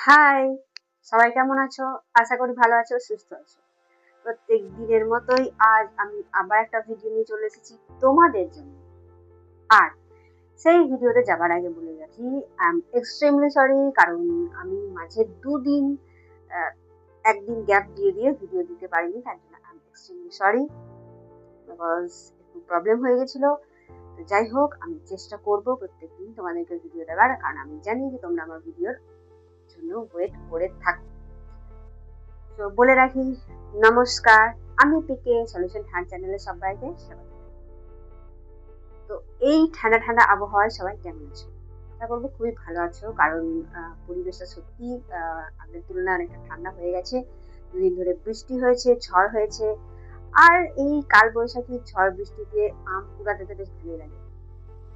High, সবাই কেমন আছো? আশা করি ভালো আছো, সুস্থ আছো। প্রত্যেক দিনের মতোই আজ আমি আবার একটা ভিডিও নিয়ে চলে এসেছি তোমাদের জন্য। আর সেই ভিডিওতে যাবার আগে বলে রাখি, আই এম এক্সট্রিমলি সরি, কারণ আমি মাঝে দুদিন একদিন গ্যাপ দিয়ে ভিডিও দিতে পারিনি, তার জন্য I am extremely sorry, because একটু প্রবলেম হয়ে গেছিল। তো যাই হোক, আমি চেষ্টা করব প্রত্যেকদিন তোমাদেরকে ভিডিও দেওয়ার, কারণ আমি জানি যে তোমরা আমার ভিডিওর জন্য ওয়েট করে থাকো। তো বলে রাখি, নমস্কার, আমি পিকে সলিউশন হ্যান্ড চ্যানেলে সবাইকে স্বাগত। তো এই ঠান্ডা ঠান্ডা আবহাওয়ায় সবাই কেমন আছো? আশা করবো খুবই ভালো আছো, কারণ পরিবেশটা সত্যি আগের তুলনায় অনেকটা ঠান্ডা হয়ে গেছে। দুদিন ধরে বৃষ্টি হয়েছে, ঝড় হয়েছে। আর এই কাল বৈশাখী ঝড় বৃষ্টিতে আম কুড়াতে তো বেশ ভালো লাগে।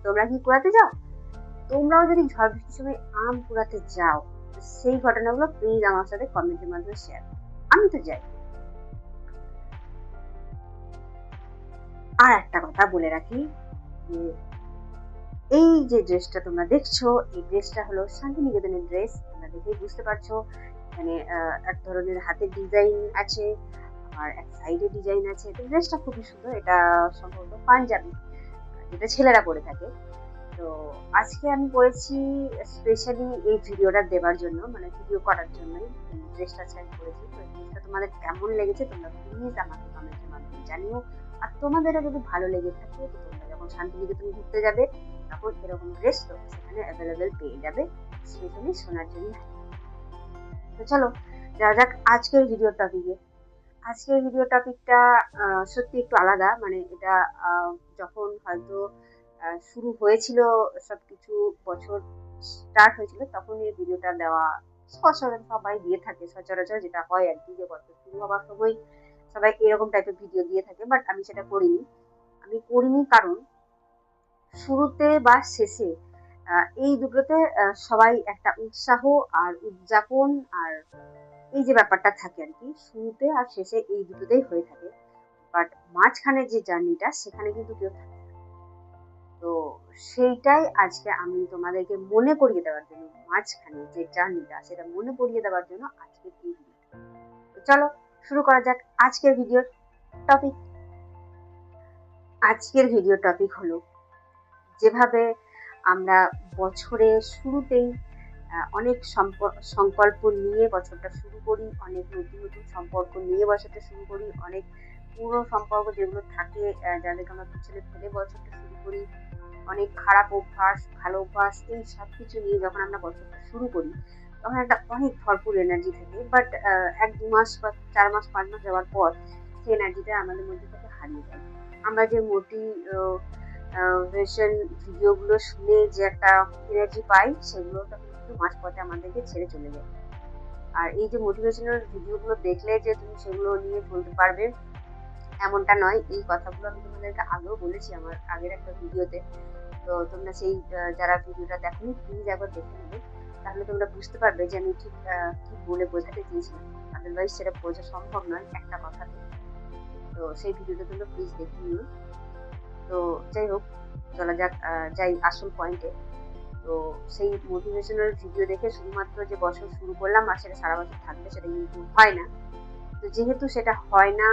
তোমরা কি কুড়াতে যাও? তোমরাও যদি ঝড় বৃষ্টির সময় আম কুড়াতে যাও, সেই ঘটনাগুলো প্লিজ আমার সাথে কমেন্টের মাধ্যমে শেয়ার করো। আমি তো যাই। আর একটা কথা বলে রাখি, যে এই যে ড্রেসটা তোমরা দেখছো, এই ড্রেসটা হলো শান্তিনিকেতনের ড্রেস। তোমরা দেখেই বুঝতে পারছো, এখানে এক ধরনের হাতের ডিজাইন আছে, আর এক সাইডে ডিজাইন আছে। তো ড্রেসটা খুবই সুন্দর। এটা সম্ভবত পাঞ্জাবি, যেটা ছেলেরা পরে থাকে। তো আজকে আমি পরেছি স্পেশালি এই ভিডিওটা দেওয়ার জন্য, মানে ভিডিও করার জন্যই এই ড্রেসটা আজকে আমি পরেছি। তো এই ড্রেসটা তোমাদের কেমন লেগেছে তোমরা প্লিজ আমাকে কমেন্টের মাধ্যমে জানিও। আর তোমাদেরও যদি ভালো লেগে থাকে, তো তোমরা যখন শান্তিনিকেতন ঘুরতে যাবে, তখন এরকম ড্রেস তো সেখানে অ্যাভেলেবেল পেয়ে যাবে, স্পেশালি শোনার জন্য। তো চলো যাওয়া যাক আজকের ভিডিও টপিকে। আজকের ভিডিও টপিকটা সত্যি একটু আলাদা। মানে এটা যখন হয়তো শুরু হয়েছিল সবকিছু, বছর স্টার্ট হয়েছিল, তখন এই ভিডিওটা দেওয়া সবাই দিয়ে থাকে সচরাচর, যেটা হয় আর কি, যে বছর শুরু হওয়ার সময় সবাই এরকম টাইপের ভিডিও দিয়ে থাকে। বাট আমি সেটা করিনি। আমি করিনি কারণ শুরুতে বা শেষে এই দুটোতে সবাই একটা উৎসাহ আর উদযাপন আর এই যে ব্যাপারটা থাকে আর কি, শুরুতে আর শেষে এই দুটোতেই হয়ে থাকে। বাট মাঝখানে যে জার্নিটা, সেখানে কিন্তু কেউ থাকে না। তো সেইটাই আজকে আমি তোমাদেরকে মনে করিয়ে দেওয়ার জন্য, মাঝখানে যে জার্নিটা সেটা মনে করিয়ে দেওয়ার জন্য আজকের এই ভিডিওটা। তো চলো শুরু করা যাক আজকের ভিডিওর টপিক। আজকের ভিডিও টপিক হলো, যেভাবে আমরা বছরের শুরুতেই অনেক সংকল্প নিয়ে বছরটা শুরু করি, অনেক নতুন নতুন সম্পর্ক নিয়ে বছরটা শুরু করি, অনেক পুরো সম্পর্ক যেগুলো থাকে যাদেরকে আমরা পিছনে ফেলে বছরটা শুরু করি, অনেক খারাপ অভ্যাস, ভালো অভ্যাস, এই সব কিছু নিয়ে যখন আমরা বছরটা শুরু করি, তখন একটা অনেক ভরপুর এনার্জি থাকে। বাট 1-2 মাস বা 4 মাস 5 মাস যাওয়ার পর সেই এনার্জিটা আমাদের মধ্যে থেকে হারিয়ে যায়। আমরা যে মোটিভেশন ভিডিওগুলো শুনে যে একটা এনার্জি পাই, সেগুলো তখন কিন্তু মাঝ পথে আমাদেরকে ছেড়ে চলে যায়। আর এই যে মোটিভেশনাল ভিডিওগুলো দেখলে যে তুমি সেগুলো নিয়ে চলতে পারবে, এমনটা নয়। এই কথাগুলো আমি তোমাদেরকে আগেও বলেছি আমার আগের একটা ভিডিওতে। তো তোমরা সেই যারা ভিডিওটা দেখোনি, প্লিজ একবার দেখে নেবে, তাহলে তোমরা বুঝতে পারবে যে আমি ঠিক কি বলে বোঝাতে চেয়েছিলাম। আদারওয়াইজ সেটা বোঝা সম্ভব নয় একটা কথাতে। তো সেই ভিডিওটা তোমরা প্লিজ দেখে নিও। তো যাই হোক, চলা যাক, যাই আসল পয়েন্টে। তো সেই মোটিভেশনাল ভিডিও দেখে শুধুমাত্র যে বছর শুরু করলাম আর সেটা সারা বছর থাকবে, সেটা কিন্তু হয় না। তো যেহেতু সেটা হয় না,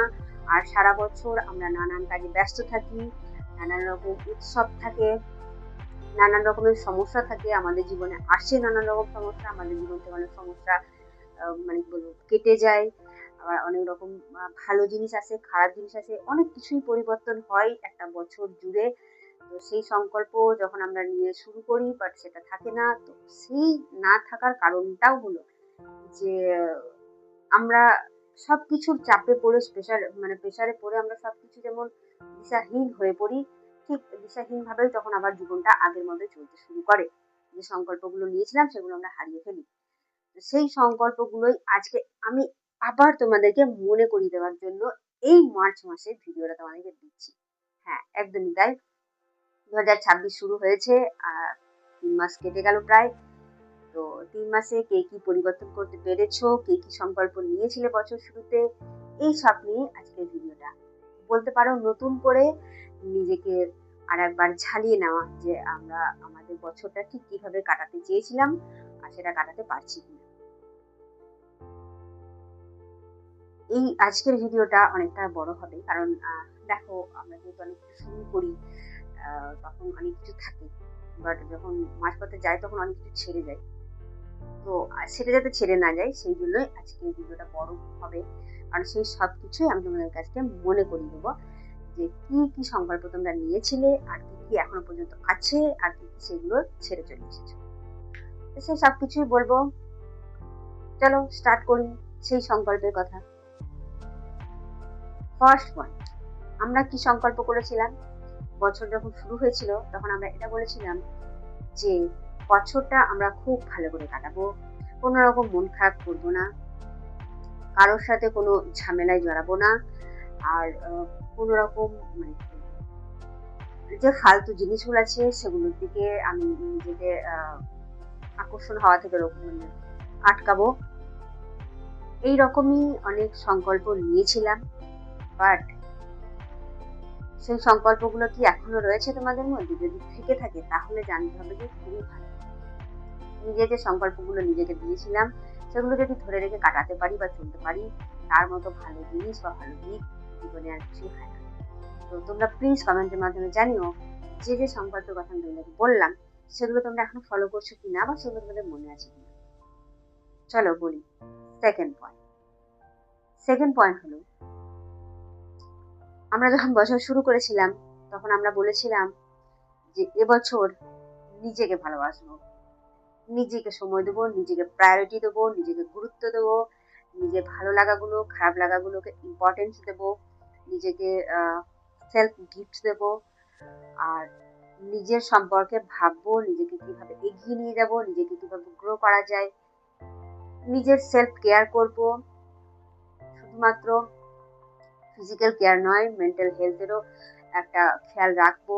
আর সারা বছর আমরা নানান কাজে ব্যস্ত থাকি, নানান রকম উৎসব থাকে, নানান রকমের সমস্যা থাকে আমাদের জীবনে, আসে নানান রকম সমস্যা, আমাদের জীবন থেকে অনেক সমস্যা মানে কি বলবো কেটে যায়। আবার অনেক রকম ভালো জিনিস আসে, খারাপ জিনিস আসে, অনেক কিছুই পরিবর্তন হয় একটা বছর জুড়ে। তো সেই সংকল্প যখন আমরা নিয়ে শুরু করি, বাট সেটা থাকে না। তো সেই না থাকার কারণটাও হলো যে আমরা সবকিছুর চাপে পড়ে, প্রেসারে পড়ে আমরা সবকিছু যেমন দিশাহীন হয়ে পড়ি, ঠিক দিশাহীন ভাবেই তখন আবার জীবনটা আগের মতোই চলতে শুরু করে। যে সংকল্পগুলো নিয়েছিলাম সেগুলো আমরা হারিয়ে ফেলি। সেই সংকল্পগুলোই আজকে আমি আবার তোমাদেরকে মনে করিয়ে দেওয়ার জন্য এই মার্চ মাসে ভিডিওটা তোমাদেরকে দিচ্ছি। হ্যাঁ, একদমই তাই। 2026 শুরু হয়েছে, আর 3 মাস কেটে গেল প্রায়। তো 3 মাসে কে কি পরিবর্তন করতে পেরেছো, কে কি সংকল্প নিয়েছিলে বছর শুরুতে, এই সব নিয়ে আজকের ভিডিওটা। বলতে পারো নতুন করে নিজেকে আর একবার ঝালিয়ে নেওয়া, যে আমরা আমাদের বছরটা ঠিক কিভাবে কাটাতে চেয়েছিলাম আর সেটা কাটাতে পারছি কিনা। এই আজকের ভিডিওটা অনেকটা বড় হবে, কারণ দেখো আমরা যেহেতু অনেক কিছু শুরু করি তখন অনেক কিছু থাকে, বাট যখন মাঝপথে যাই তখন অনেক কিছু ছেড়ে যায়। তো সেটা যাতে ছেড়ে না যায় সেই জন্যই আজকে ভিডিওটা বড় হবে, কারণ সেই সব কিছুই আমি তোমাদের কাছে মনে করিয়ে দেবো যে কি কি সংকল্প তোমরা নিয়েছিলে, আর কি কি এখনো পর্যন্ত আছে, আর কি কি সেগুলো ছেড়ে চলে এসেছে। তো সেই সব কিছুই বলবো। চলো স্টার্ট করি সেই সংকল্পের কথা। ফার্স্ট পয়েন্ট, আমরা কি সংকল্প করেছিলাম? বছর যখন শুরু হয়েছিল তখন আমরা এটা বলেছিলাম যে বছরটা আমরা খুব ভালো করে কাটাবো, কোনো রকম মন খারাপ করবো না, কারোর সাথে কোনো ঝামেলায় জড়াবো না, আর কোনো রকম মানে যে ফালতু জিনিসগুলো আছে সেগুলোর দিকে আমি নিজেকে আকর্ষণ হওয়া থেকে আটকাবো। এইরকমই অনেক সংকল্প নিয়েছিলাম, বাট সেই সংকল্পগুলো কি এখনো রয়েছে তোমাদের মধ্যে? যদি থেকে থাকে তাহলে জানতে হবে যে খুবই ভালো। নিজে যে সংকল্পগুলো নিজেকে দিয়েছিলাম সেগুলো যদি ধরে রেখে কাটাতে পারি বা চলতে পারি, তার মতো ভালো জিনিস বা ভালো দিক জীবনে আর কিছুই হয় না। তো তোমরা প্লিজ কমেন্টের মাধ্যমে জানিও যে যে সংকল্পের কথা আমি তোমাদেরকে বললাম সেগুলো তোমরা এখনো ফলো করছো কিনা, বা সেগুলো তোমাদের মনে আছে কিনা। চলো বলি সেকেন্ড পয়েন্ট। সেকেন্ড পয়েন্ট হলো, আমরা যখন বছর শুরু করেছিলাম তখন আমরা বলেছিলাম যে এবছর নিজেকে ভালোবাসবো, নিজেকে সময় দেবো, নিজেকে প্রায়োরিটি দেবো, নিজেকে গুরুত্ব দেবো, নিজের ভালো লাগাগুলো খারাপ লাগাগুলোকে ইম্পর্টেন্স দেবো, নিজেকে সেলফ গিফট দেবো, আর নিজের সম্পর্কে ভাববো, নিজেকে কিভাবে এগিয়ে নিয়ে যাবো, নিজেকে কিভাবে গ্রো করা যায়, নিজের সেলফ কেয়ার করবো, শুধুমাত্র ফিজিক্যাল কেয়ার নয়, মেন্টাল হেলথেরও একটা খেয়াল রাখবো।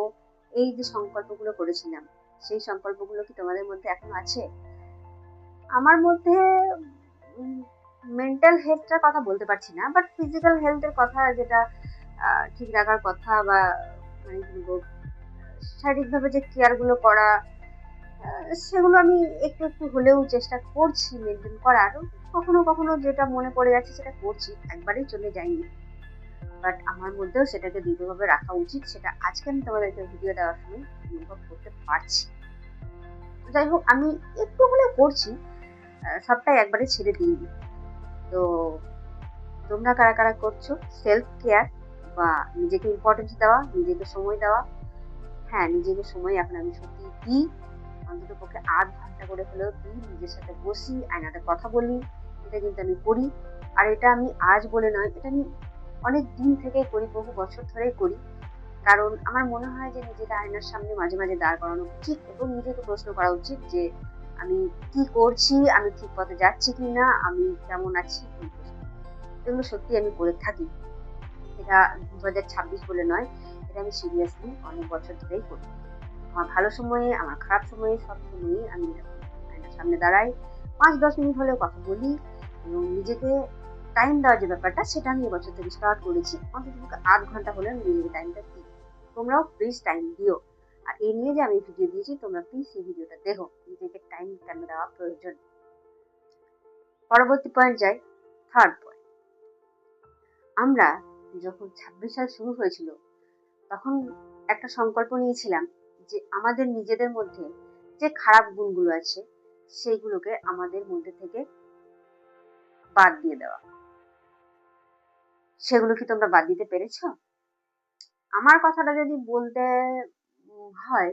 এই যে সংকল্পগুলো করেছিলাম সেই সংকল্পগুলো কি তোমাদের মধ্যে এখনো আছে? আমার মধ্যে মেন্টাল হেলথটার কথা বলতে পারছি না, বাট ফিজিক্যাল হেলথের কথা, যেটা ঠিক রাখার কথা, বা মানে কি বলবো, শারীরিকভাবে যে কেয়ারগুলো করা, সেগুলো আমি একটু একটু হলেও চেষ্টা করছি মেনটেন করার। কখনো কখনো যেটা মনে পড়ে যাচ্ছে সেটা করছি, একবারেই চলে যায়নি, বাট আমার মধ্যেও সেটাকে দৃঢ়ভাবে রাখা উচিত, সেটা আজকে আমি তোমাদেরকে ভিডিও দেওয়ার সময় অনুভব করতে পারছি। যাই হোক, আমি একটু হলেও করছি, সবটাই একবারে ছেড়ে দিইনি। তো তোমরা কারা কারা করছো সেলফ কেয়ার বা নিজেকে ইম্পর্টেন্স দেওয়া, নিজেকে সময় দেওয়া? হ্যাঁ, নিজেকে সময় এখন আমি সত্যি দিই, অন্তত পক্ষে ৮ ঘন্টা করে হলেও দিই, নিজের সাথে বসি, আয়নাতে কথা বলি, এটা কিন্তু আমি করি। আর এটা আমি আজ বলে নয়, এটা আমি অনেক দিন থেকে করি, বহু বছর ধরেই করি, কারণ আমার মনে হয় যে নিজেকে আয়নার সামনে মাঝে মাঝে দাঁড় করানো উচিত এবং নিজেকে প্রশ্ন করা উচিত যে আমি কি করছি, আমি ঠিক পথে যাচ্ছি কি না, আমি কেমন আছি। এগুলো সত্যি আমি করে থাকি, এটা 2026 বলে নয়, এটা আমি সিরিয়াসলি অনেক বছর ধরেই করি। আমার ভালো সময়ে, আমার খারাপ সময়ে, সব সময়ই আমি এটা করি। আয়নার সামনে দাঁড়াই, 5-10 মিনিট হলেও কথা বলি, এবং নিজেকে টাইম দেওয়ার যে ব্যাপারটা সেটা আমি এবছর থেকে স্টার্ট করেছি। অন্তত 8 ঘন্টা হলে আমি নিজেকে টাইমটা দিই। তোমরাও প্লিজ টাইম দিও। আর এই নিয়ে যে আমি ভিডিও দিয়েছি, তোমরা প্লিজ এই ভিডিওটা দেখো, নিজেকে টাইম কেন দেওয়া প্রয়োজন। পরবর্তী পয়েন্ট যাই, থার্ড পয়েন্ট। আমরা যখন 26 সাল শুরু হয়েছিল তখন একটা সংকল্প নিয়েছিলাম যে আমাদের নিজেদের মধ্যে যে খারাপ গুণগুলো আছে সেইগুলোকে আমাদের মধ্যে থেকে বাদ দিয়ে দেওয়া। সেগুলো কি তোমরা বাদ দিতে পেরেছো? আমার কথাটা যদি বলতে হয়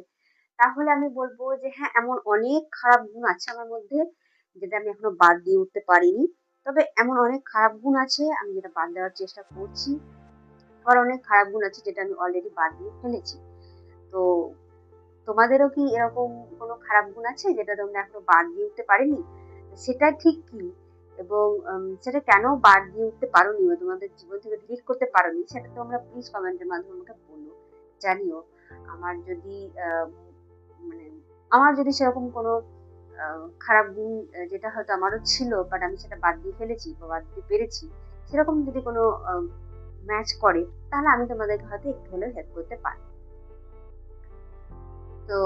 তাহলে আমি বলবো যে হ্যাঁ, এমন অনেক খারাপ গুণ আছে আমার মধ্যে যেটা আমি এখনো বাদ দিয়ে উঠতে পারিনি, তবে এমন অনেক খারাপ গুণ আছে আমি যেটা বাদ দেওয়ার চেষ্টা করছি, আবার অনেক খারাপ গুণ আছে যেটা আমি অলরেডি বাদ দিয়ে ফেলেছি। তো তোমাদেরও কি এরকম কোনো খারাপ গুণ আছে যেটা তোমরা এখনো বাদ দিয়ে উঠতে পারিনি? সেটা ঠিক কি, এবং সেটা কেন বাদ দিয়ে উঠতে পারোনি বা তোমাদের জীবন থেকে ডিলিট করতে পারোনি, সেটা তোমরা প্লিজ কমেন্টের মাধ্যমে আমাকে বলো, জানিও। আমার যদি মানে আমার যদি সেরকম কোনো খারাপ গুণ যেটা হয়তো আমারও ছিল বাট আমি সেটা বাদ দিয়ে ফেলেছি বা বাদ দিতে পেরেছি, সেরকম যদি কোনো ম্যাচ করে তাহলে আমি তোমাদেরকে হয়তো একটু হলেও হেল্প করতে পারি। তো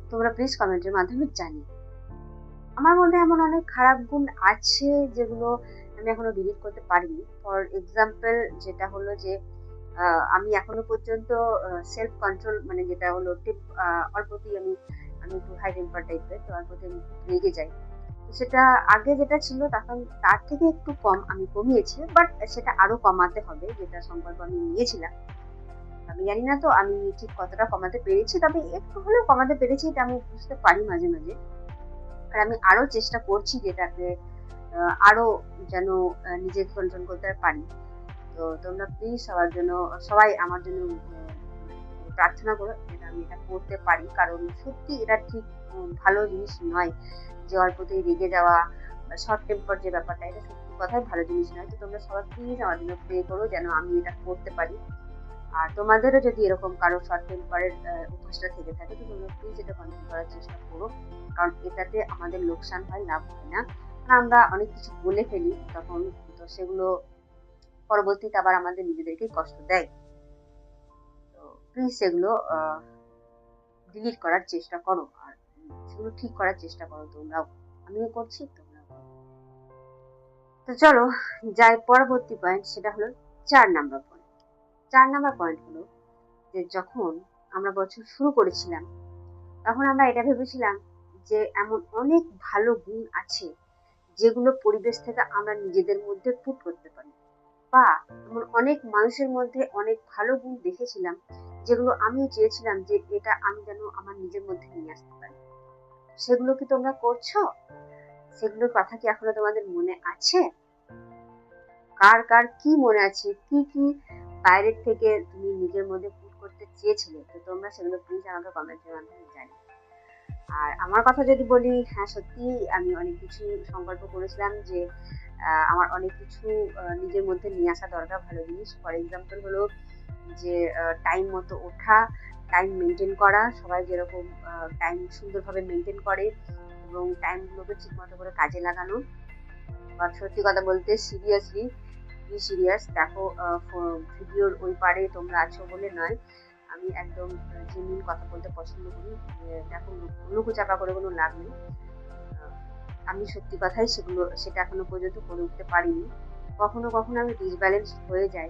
তোমরা প্লিজ কমেন্টের মাধ্যমে জানিও। আমার মধ্যে এমন অনেক খারাপ গুণ আছে যেগুলো আমি এখনো ডিলিট করতে পারিনি। ফর এক্সাম্পল যেটা হলো যে আমি এখনো পর্যন্ত সেলফ কন্ট্রোল মানে যেটা হলো অল্পতেই আমি আমি একটু হাই টেম্পার টাইপের, তো অল্পতে আমি খুব রেগে যাই। তো সেটা আগে যেটা ছিল তখন তার থেকে একটু কম আমি কমিয়েছি, বাট সেটা আরো কমাতে হবে, যেটা সংকল্প আমি নিয়েছিলাম। আমি জানি না তো আমি ঠিক কতটা কমাতে পেরেছি, তবে একটু হলেও কমাতে পেরেছি, এটা আমি বুঝতে পারি মাঝে মাঝে। আর আমি আরো চেষ্টা করছি যেটাকে আরো যেন নিজেকে কন্ট্রোল করতে পারি। তো তোমরা প্লিজ সবাই আমার জন্য প্রার্থনা করো যেন আমি এটা করতে পারি, কারণ সত্যি এটা ঠিক ভালো জিনিস নয় যে অল্পতেই রেগে যাওয়া বা শর্ট টেম্পার যে ব্যাপারটা, এটা সত্যি কথাই ভালো জিনিস নয়। তো তোমরা সবাই প্লিজ আমার জন্য প্রে করো যেন আমি এটা করতে পারি। আর তোমাদেরও যদি এরকম কারো শর্ট টেম্পারের অভ্যাসটা থেকে থাকে, তো তোমরা প্লিজ এটা কন্ট্রোল করার চেষ্টা করো, কারণ এটাতে আমাদের লোকসান হয়, লাভ হয় না। কারণ আমরা অনেক কিছু বলে ফেলি তখন, তো সেগুলো পরবর্তীতে আবার আমাদের নিজেদেরকেই কষ্ট দেয়। তো প্লিজ সেগুলো ডিলিট করার চেষ্টা করো, আর সেগুলো ঠিক করার চেষ্টা করো তোমরাও। আমিও করছি, তোমরাও করো। তো চলো যাই পরবর্তী পয়েন্ট, সেটা হলো 4 নাম্বার পয়েন্ট। 4 নাম্বার পয়েন্ট হলো যে যখন আমরা বছর শুরু করেছিলাম, তখন আমরা এটা ভেবেছিলাম যে এমন অনেক ভালো গুণ আছে যেগুলো পরিবেশ থেকে আমরা নিজেদের মধ্যে পুট করতে পারি, বা এমন অনেক মানুষের মধ্যে অনেক ভালো গুণ দেখেছিলাম যেগুলো আমিও চেয়েছিলাম যে এটা আমি যেন আমার নিজের মধ্যে নিয়ে আসতে পারি। সেগুলো কি তোমরা করছো? সেগুলোর কথা কি এখনো তোমাদের মনে আছে? কার কার কি মনে আছে, কি কি বাইরের থেকে তুমি নিজের মধ্যে পুট করতে চেয়েছিলে? তো তোমরা সেগুলো প্লিজ আমাকে কমেন্টের মাধ্যমে জানিও। আর আমার কথা যদি বলি, হ্যাঁ সত্যি আমি অনেক কিছু সংকল্প করেছিলাম যে আমার অনেক কিছু নিজের মধ্যে নিয়ে আসা দরকার, ভালো জিনিস। ফর এক্সাম্পল হলো যে টাইম মতো ওঠা, টাইম মেনটেন করা, সবাই যেরকম টাইম সুন্দরভাবে মেনটেন করে এবং টাইমগুলোকে ঠিক মতো করে কাজে লাগানো। আর সত্যি কথা বলতে সিরিয়াসলি বি সিরিয়াস। দেখো ভিডিওর ওই পারে তোমরা আছো বলে নয়, আমি একদম জেনুইন কথা বলতে পছন্দ করি। দেখো লুকোচাপা করে কোনো লাভ নেই। আমি সত্যি কথাই সেটা এখনো পর্যন্ত করে উঠতে পারিনি। কখনো কখনো আমি ডিসব্যালেন্স হয়ে যাই,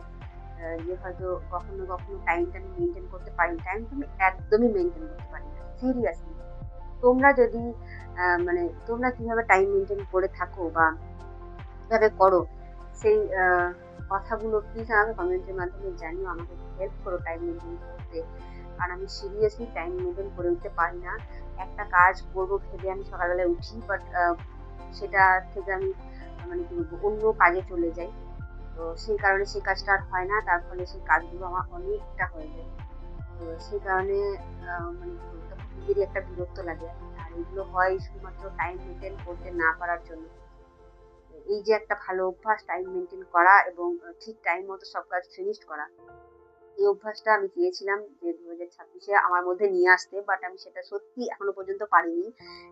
যে হয়তো কখনো কখনো টাইমটা আমি মেনটেন করতে পারি, টাইমটা আমি একদমই মেনটেন করতে পারি না সিরিয়াসলি। তোমরা যদি মানে তোমরা কিভাবে টাইম মেনটেন করে থাকো বা কিভাবে করো, সেই কথাগুলো প্লিজ আমাকে কমেন্টের মাধ্যমে জানিও, আমাকে হেল্প করো টাইম মেনটেন করতে। কারণ আমি সিরিয়াসলি টাইম মেনটেন করে উঠতে পারি না। একটা কাজ করবো ভেবে আমি সকালবেলায় উঠি, বাট সেটা থেকে আমি মানে কি বলবো অন্য কাজে চলে যাই। তো সেই কারণে সেই কাজটা আর হয় না, তার ফলে সেই কাজগুলো আমার অনেকটা হয়ে যায়। তো সেই কারণে মানে কি বলবো নিজেরই একটা বিরক্ত লাগে। আর এগুলো হয় শুধুমাত্র টাইম মেনটেন করতে না পারার জন্য। এই যে একটা ভালো অভ্যাস টাইম মেনটেন করা এবং ঠিক টাইম মতো সব কাজ ফিনিশ করা, এই অভ্যাসটা আমি চেয়েছিলাম যে 2026-এ আমার মধ্যে নিয়ে আসতে, বাট আমি সেটা সত্যি এখনো পর্যন্ত পারিনি।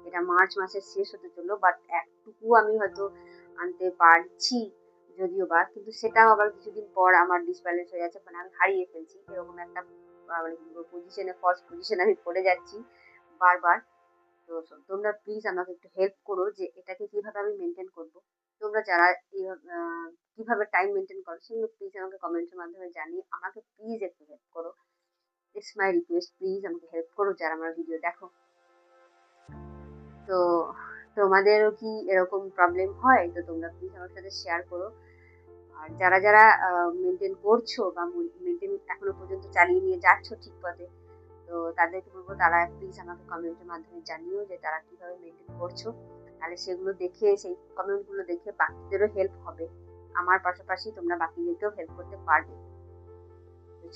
এটা মার্চ মাসের শেষ হতে চললো, বাট একটুকু আমি হয়তো আনতে পারছি যদিও বা, কিন্তু সেটাও আবার কিছুদিন পর আমার ডিসব্যালেন্স হয়ে যাচ্ছে, মানে আমি হারিয়ে ফেলছি। এরকম একটা মানে পজিশনে ফলস পজিশনে আমি পড়ে যাচ্ছি বারবার। তো তোমরা প্লিজ আমাকে একটু হেল্প করো যে এটাকে কিভাবে আমি মেনটেন করবো। তোমরা যারা কিভাবে টাইম মেনটেন করো সেগুলো প্লিজ আমাকে কমেন্টের মাধ্যমে জানিয়ে আমাকে প্লিজ একটু হেল্প করো। ইটস মাই রিকোয়েস্ট, প্লিজ আমাকে হেল্প করো যারা আমার ভিডিও দেখো। তো তোমাদেরও কি এরকম প্রবলেম হয়? তো তোমরা প্লিজ আমার সাথে শেয়ার করো। আর যারা যারা মেনটেন করছো বা মেনটেন এখনো পর্যন্ত চালিয়ে নিয়ে যাচ্ছ ঠিক পথে, তো তাদেরকে বলবো তারা প্লিজ আমাকে কমেন্টের মাধ্যমে জানিও যে তারা কিভাবে মেনটেন করছো। তাহলে সেগুলো দেখে, সেই কমেন্টগুলো দেখে বাকিদেরও হেল্প হবে, আমার পাশাপাশি তোমরা বাকিদেরকেও হেল্প করতে পারবে।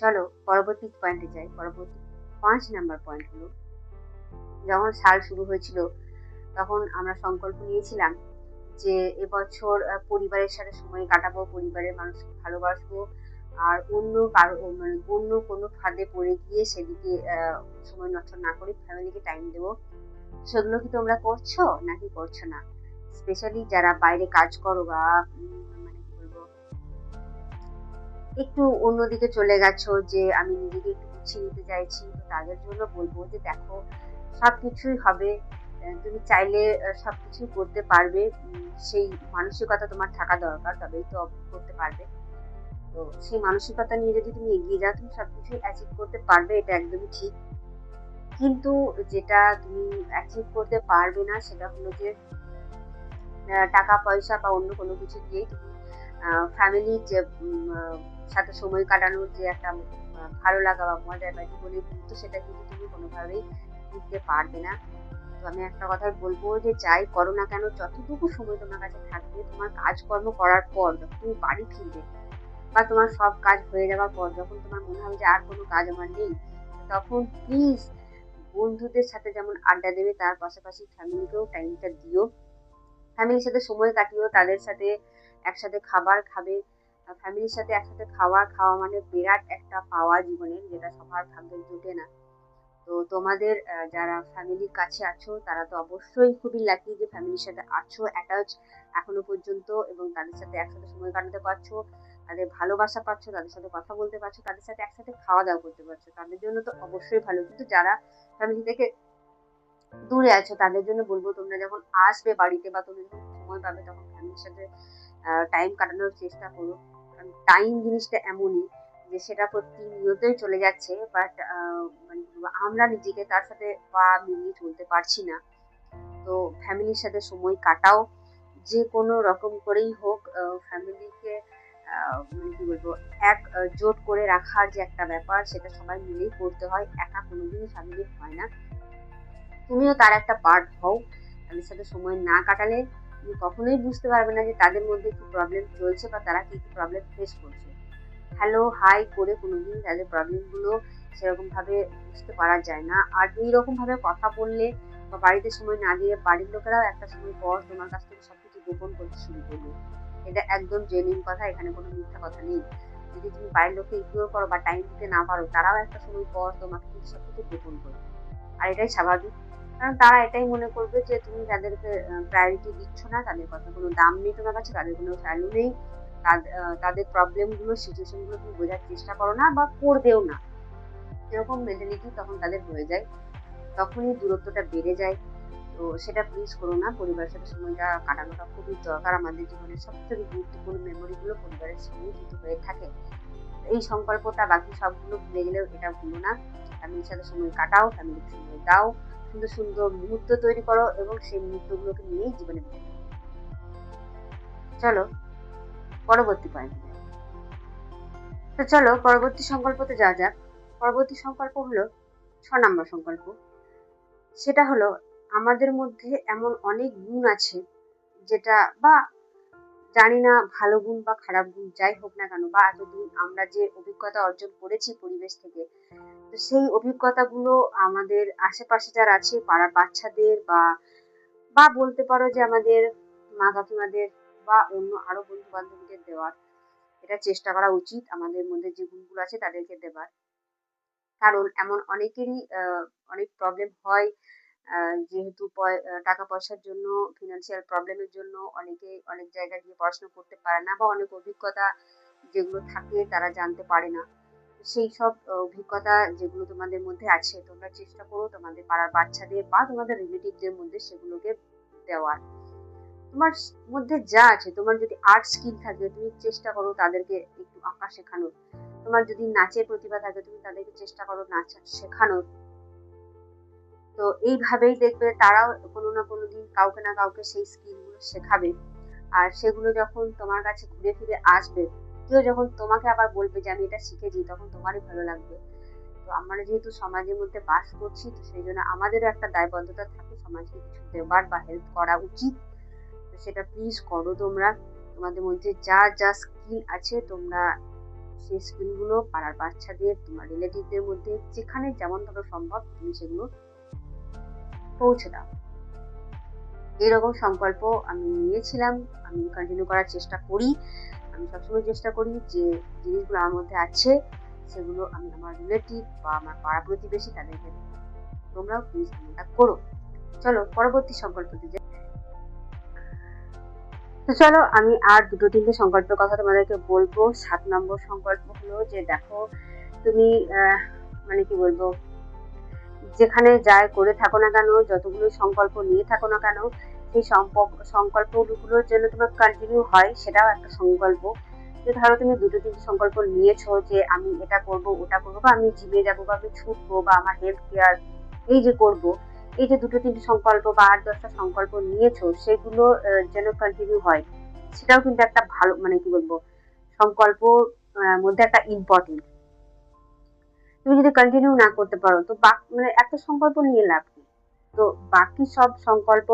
চলো পরবর্তী পয়েন্টে যাই। পরবর্তী 5 নাম্বার পয়েন্ট হলো, যখন সাল শুরু হয়েছিল তখন আমরা সংকল্প নিয়েছিলাম যে এবছর পরিবারের সাথে সময় কাটাবো, পরিবারের মানুষকে ভালোবাসবো, আর অন্য কারো মানে অন্য কোনো ফাঁদে পড়ে গিয়ে সেদিকে সময় নষ্ট না করে ফ্যামিলিকে টাইম দেবো। সেগুলো কি তোমরা করছো নাকি করছো না? স্পেশালি যারা বাইরে কাজ করো বা মানে কি বলবো একটু অন্যদিকে চলে গেছো, যে আমি নিজেকে একটু গুছিয়ে নিতে চাইছি, তো তাদের জন্য বলবো যে দেখো সবকিছুই হবে, তুমি চাইলে সবকিছু করতে পারবে, সেই মানসিকতা তোমার থাকা দরকার, তবেই তো করতে পারবে। তো সেই মানসিকতা নিয়ে যদি তুমি এগিয়ে যাও, তুমি সবকিছু অ্যাচিভ করতে পারবে, এটা একদমই ঠিক। কিন্তু যেটা তুমি অ্যাচিভ করতে পারবে না সেটা হলো যে টাকা পয়সা বা অন্য কোনো কিছু দিয়েই তুমি ফ্যামিলির যে সাথে সময় কাটানোর যে একটা ভালো লাগা বা মজার বা জীবনের গুরুত্ব, সেটা কিন্তু তুমি কোনোভাবেই দিতে পারবে না। তো আমি একটা কথাই বলবো যে যাই করো না কেন, যতটুকু সময় তোমার কাছে থাকবে, তোমার কাজকর্ম করার পর যখন তুমি বাড়ি ফিরবে বা তোমার সব কাজ হয়ে যাওয়ার পর যখন তোমার মনে হবে যে আর কোনো কাজ আমার নেই, তখন প্লিজ বন্ধুদের সাথে যেমন আড্ডা দেবে, তার পাশাপাশি ফ্যামিলিকেও টাইমটা দিও। ফ্যামিলির সাথে সময় কাটিও, তাদের সাথে একসাথে খাবার খাবে। ফ্যামিলির সাথে একসাথে খাওয়া মানে বিরাট একটা পাওয়া জীবনের, যেটা সবার ভাগ্যে জোটে না। তো তোমাদের যারা ফ্যামিলির কাছে আছো তারা তো অবশ্যই খুবই লাকি যে ফ্যামিলির সাথে আছো, অ্যাটাচ এখনো পর্যন্ত, এবং তাদের সাথে একসাথে সময় কাটাতে পারছো, তাদের ভালোবাসা পাচ্ছ, তাদের সাথে কথা বলতে পারছো, তাদের সাথে একসাথে খাওয়া দাওয়া করতে পারছো, তাদের জন্য তো অবশ্যই ভালো। কিন্তু যারা ফ্যামিলি থেকে দূরে আছো তাদের জন্য বলবো, তোমরা যখন আসবে বাড়িতে বা তুমি যখন সময় পাবে তখন ফ্যামিলির সাথে টাইম কাটানোর চেষ্টা করো। কারণ টাইম জিনিসটা এমনই যে সেটা প্রতিনিয়তই চলে যাচ্ছে, বাট মানে আমরা নিজেকে তার সাথে পা মিলিয়ে চলতে পারছি না। তো ফ্যামিলির সাথে সময় কাটাও, যে কোনো রকম করেই হোক। ফ্যামিলিকে মানে কি বলবো, জোট করে রাখার যে একটা ব্যাপার, সেটা সবাই মিলেই করতে হয়, একা কোনোদিনই ফ্যামিলি হয় না। তুমিও তার একটা পার্ট হও। তাদের সাথে সময় না কাটালে তুমি কখনোই বুঝতে পারবে না যে তাদের মধ্যে কি প্রবলেম চলছে বা তারা কি কি প্রবলেম ফেস করছে। হ্যালো হাই করে কোনোদিন তাদের প্রবলেমগুলো সেরকম ভাবে বুঝতে পারা যায় না। আর এইরকম ভাবে কথা বললে বা বাড়িতে সময় না দিয়ে বাড়ির লোকেরাও একটা সময় পর তোমার কাছ থেকে সবকিছু গোপন করতে শুরু করবে। এটা একদম জেনুইন কথা, এখানে কোনো মিথ্যা কথা নেই। যদি তুমি বাড়ির লোককে ইগনোর করো বা টাইম দিতে না পারো, তারাও একটা সময় পর তোমাকে কিন্তু সবকিছু গোপন করবে। আর এটাই স্বাভাবিক, কারণ তারা এটাই মনে করবে যে তুমি তাদেরকে প্রায়োরিটি দিচ্ছ না, তাদের কথা কোনো দাম নেই তোমার কাছে, তাদের কোনো ভ্যালু নেই, তাদের প্রবলেম গুলো সিচুয়েশন গুলো তুমি বোঝার চেষ্টা করো না বা করবেও না। এরকম মেন্টালিটি তখন তাদের হয়ে যায়, তখনই দূরত্বটা বেড়ে যায়। তো সেটা প্লিজ করো না। পরিবারের সাথে সময়টা কাটানোটা খুবই দরকার, আমাদের জীবনের সবথেকে গুরুত্বপূর্ণ মেমোরি গুলো পরিবারের সঙ্গেই কিন্তু হয়ে থাকে। এই সংকল্পটা বাকি সবগুলো ভুলে গেলেও এটা ভুলো না। ফ্যামিলির সাথে সময় কাটাও, ফ্যামিলিকে সময় দাও, সুন্দর সুন্দর মুহূর্ত তৈরি করো এবং সেই মুহূর্তগুলোকে নিয়েই জীবনে বেঁচে থাকো। চলো পরবর্তী পয়েন্ট। তো চলো পরবর্তী সংকল্পতে যাওয়া যাক। পরবর্তী সংকল্প হলো 6 নম্বর সংকল্প। সেটা হলো, আমাদের মধ্যে এমন অনেক গুণ আছে যেটা, বা জানি না ভালো গুণ বা খারাপ গুণ যাই হোক না কেন, বা এতদিন আমরা যে অভিজ্ঞতা অর্জন করেছি পরিবেশ থেকে, তো সেই অভিজ্ঞতাগুলো আমাদের আশেপাশে যারা আছে পাড়ার বাচ্চাদের বা বা বলতে পারো যে আমাদের মা কাকিমাদের বা অন্য আরো বন্ধু বান্ধবীদের দেওয়ার, এটা চেষ্টা করা উচিত আমাদের মধ্যে যে গুণগুলো আছে তাদেরকে দেবার। কারণ এমন অনেকেরই অনেক প্রবলেম হয়, যেহেতু টাকা পয়সার জন্য, ফিনান্সিয়াল প্রবলেমের জন্য অনেকে অনেক জায়গায় গিয়ে পড়াশোনা করতে পারে না, বা অনেক অভিজ্ঞতা যেগুলো থাকে তারা জানতে পারে না। সেই সব অভিজ্ঞতা যেগুলো তোমাদের মধ্যে আছে, তোমরা চেষ্টা করো তোমাদের পাড়ার বাচ্চাদের বা তোমাদের রিলেটিভদের মধ্যে সেগুলোকে দেওয়ার। তোমার মধ্যে যা আছে, তোমার যদি আর্ট স্কিল থাকে তুমি চেষ্টা করো তাদেরকে একটু আঁকা শেখানোর, তোমার যদি নাচের প্রতিভা থাকে তুমি তাদেরকে চেষ্টা করো নাচ শেখানোর। তো এইভাবেই দেখবে তারাও কোনো না কোনো দিন কাউকে না কাউকে সেই স্কিলগুলো শেখাবে। আর সেগুলো যখন তোমার কাছে ঘুরে ফিরে আসবে, কেউ যখন তোমাকে আবার বলবে যে আমি এটা শিখেছি, তখন তোমারই ভালো লাগবে। তো আমরা যেহেতু সমাজের মধ্যে বাস করছি, তো সেই জন্য আমাদেরও একটা দায়বদ্ধতা থাকে সমাজকে কিছু দেবার বা হেল্প করা উচিত। তো সেটা প্লিজ করো তোমরা। তোমাদের মধ্যে যা যা স্কিল আছে তোমরা সেই স্কিলগুলো পাড়ার বাচ্চাদের, তোমার রিলেটিভদের মধ্যে যেখানে যেমন ভাবে সম্ভব তুমি সেগুলো পৌঁছে দাও। এইরকম সংকল্প আমি নিয়েছিলাম, আমি কন্টিনিউ করার চেষ্টা করি। আমি সবসময় চেষ্টা করি যে জিনিসগুলো আমার মধ্যে আছে সেগুলো আমি আমার রিলেটিভ বা আমার পাড়া প্রতিবেশী তাদেরকে, তোমরাও প্লিজ এমনটা করো। চলো পরবর্তী সংকল্পতে যাই। তো চলো আমি আর দুটো তিনটে সংকল্পের কথা তোমাদেরকে বলবো। 7 নম্বর সংকল্প হলো যে দেখো, তুমি মানে কি বলবো, যেখানে যাই করে থাকো না কেন, যতগুলো সংকল্প নিয়ে থাকো না কেন, সেই সংকল্পগুলোর জন্য তোমার কন্টিনিউ হয়, সেটাও একটা সংকল্প। যে ধরো তুমি 2-3 সংকল্প নিয়েছো যে আমি এটা করব, ওটা করবো, বা আমি জিমে যাবো, বা আমি ছুটবো, বা আমার হেলথ কেয়ার এই যে করব, এই যে 2-3 সংকল্প বা 8-10টা সংকল্প নিয়েছো, সেগুলো যেন কন্টিনিউ হয়, সেটাও কিন্তু একটা ভালো মানে কি বলবো সংকল্প মধ্যে একটা ইম্পর্টেন্ট। তুমি যদি কন্টিনিউ না করতে পারো তো মানে একটা সংকল্প নিয়ে লাভ নেই। তো বাকি সব সংকল্প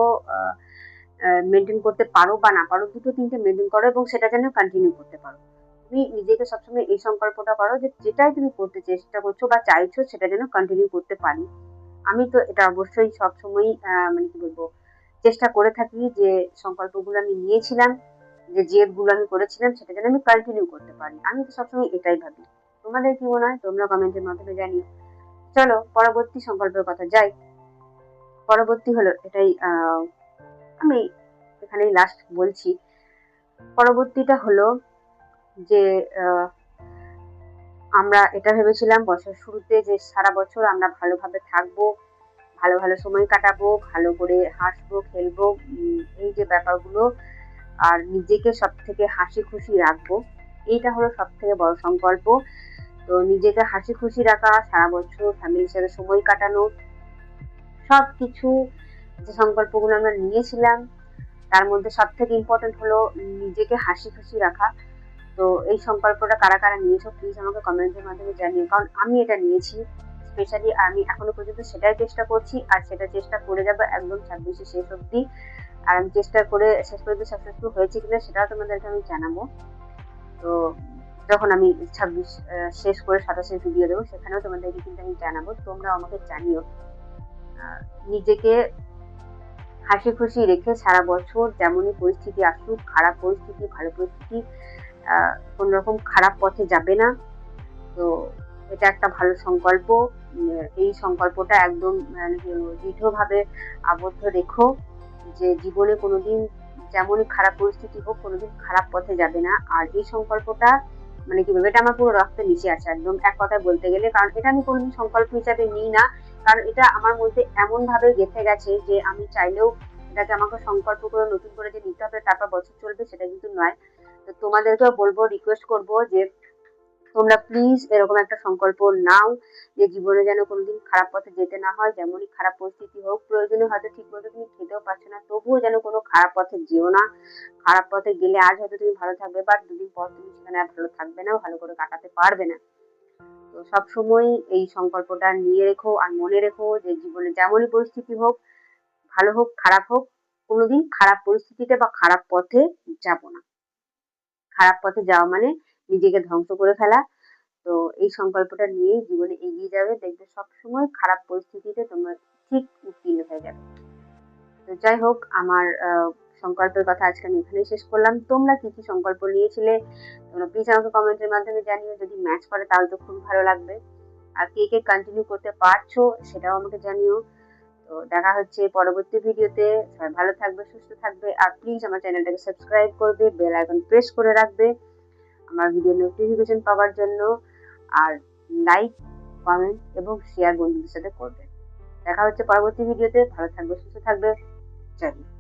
মেনটেন করতে পারো বা না পারো, 2-3টে মেনটেন করো এবং সেটা যেন কন্টিনিউ করতে পারো। তুমি নিজেকে সবসময় এই সংকল্পটা করো যে যেটাই তুমি করতে চেষ্টা করছো বা চাইছো সেটা যেন কন্টিনিউ করতে পারি। আমি তো এটা অবশ্যই সবসময়ই মানে কি বলবো চেষ্টা করে থাকি যে সংকল্পগুলো আমি নিয়েছিলাম, যে জেদগুলো আমি করেছিলাম সেটা যেন আমি কন্টিনিউ করতে পারি। আমি তো সবসময় এটাই ভাবি। তোমাদের কি মনে হয় তোমরা কমেন্টের মাধ্যমে জানিও। চলো পরবর্তী সংকল্পের কথা যাই। পরবর্তী হলো এটাই, আমি এখানেই লাস্ট বলছি। পরবর্তীটা হলো যে আমরা এটা ভেবেছিলাম বছরের শুরুতে যে সারা বছর আমরা ভালোভাবে থাকবো, ভালো ভালো সময় কাটাবো, ভালো করে হাসবো, খেলবো, এই যে ব্যাপারগুলো, আর নিজেকে সব থেকে হাসি খুশি রাখবো, এইটা হলো সব থেকে বড় সংকল্প। তো নিজেকে হাসি খুশি রাখা, সারা বছর ফ্যামিলির সাথে সময় কাটানো, সবকিছু যে সংকল্পগুলো আমরা নিয়েছিলাম তার মধ্যে সব থেকে ইম্পর্টেন্ট হলো নিজেকে হাসি খুশি রাখা। তো এই সংকল্পটা কারা কারা নিয়েছো প্লিজ আমাকে কমেন্টের মাধ্যমে জানিও, কারণ আমি এটা নিয়েছি স্পেশালি। আমি এখনো পর্যন্ত সেটাই চেষ্টা করছি, আর সেটা চেষ্টা করে যাবো একদম 26 শেষ অব্দি। আর আমি চেষ্টা করে শেষ পর্যন্ত সাকসেসফুল হয়েছে কিনা সেটাও তোমাদেরকে আমি জানাবো। তো যখন আমি 26 শেষ করে 27 ভিডিও দেবো সেখানেও তোমাদেরকে কিন্তু আমি জানাবো, তোমরা আমাকে জানিও। নিজেকে হাসি খুশি রেখে সারা বছর যেমনই পরিস্থিতি আসুক, খারাপ পরিস্থিতি ভালো পরিস্থিতি, কোন রকম খারাপ পথে যাবে না। তো এটা একটা ভালো সংকল্প। এই সংকল্পটা একদম দৃঢ়ভাবে আবদ্ধ রেখো যে জীবনে কোনোদিন যেমনই খারাপ পরিস্থিতি হোক কোনোদিন খারাপ পথে যাবে না। আর এই সংকল্পটা মানে কি বলবো, এটা আমার পুরো রক্তে মিশে আছে একদম এক কথায় বলতে গেলে, কারণ এটা আমি কোনোদিন সংকল্প হিসাবে নিই না, কারণ এটা আমার মধ্যে এমন ভাবে গেঁথে গেছে যে আমি চাইলেও এটাকে আমাকে সংকল্প করে নতুন করে যে নিতে হবে তারপর বছর চলবে সেটা কিন্তু নয়। তো তোমাদেরকেও বলবো, রিকোয়েস্ট করবো যে তোমরা প্লিজ এরকম একটা সংকল্প নাও যে জীবনে যেন কোনোদিন খারাপ পথে যেতে না হয়, যেমনই খারাপ পরিস্থিতি হোক, প্রয়োজনে হয়তো ঠিক মতো তুমি খেতেও পারছো না তবুও যেন কোনো খারাপ পথে যেও না। খারাপ পথে গেলে আজ হয়তো তুমি ভালো থাকবে, বাট 2 দিন পর তুমি সেখানে আর ভালো থাকবে না, ভালো করে কাটাতে পারবে না। তো সবসময় এই সংকল্পটা নিয়ে রেখো আর মনে রেখো যে জীবনে যেমনই পরিস্থিতি হোক, ভালো হোক খারাপ হোক, কোনোদিন খারাপ পরিস্থিতিতে বা খারাপ পথে যাব না। খারাপ পথে যাওয়া মানে নিজেকে ধ্বংস করে ফেলা। তো এই সংকল্পটা নিয়েই জীবনে এগিয়ে যাবে, দেখবে সবসময় খারাপ পরিস্থিতিতে তোমরা ঠিক উত্তীর্ণ হয়ে যাবে। তো যাই হোক, আমার সংকল্পের কথা আজকে আমি এখানেই শেষ করলাম। তোমরা কি কি সংকল্প নিয়েছিলে তোমরা প্লিজ আমাকে কমেন্টের মাধ্যমে জানিও, যদি ম্যাচ করে তাহলে তো খুবই ভালো লাগবে। আর কে কে কন্টিনিউ করতে পারছো সেটাও আমাকে জানিও। তো দেখা হচ্ছে পরবর্তী ভিডিওতে। সবাই ভালো থাকবে, সুস্থ থাকবে, আর প্লিজ আমার চ্যানেলটাকে সাবস্ক্রাইব করবে, বেল আইকন প্রেস করে রাখবে আমার ভিডিও নোটিফিকেশন পাওয়ার জন্য। আর লাইক, কমেন্ট এবং শেয়ার বন্ধুদের সাথে করবে। দেখা হচ্ছে পরবর্তী ভিডিওতে। ভালো থাকবে, সুস্থ থাকবে। জয় হিন্দ।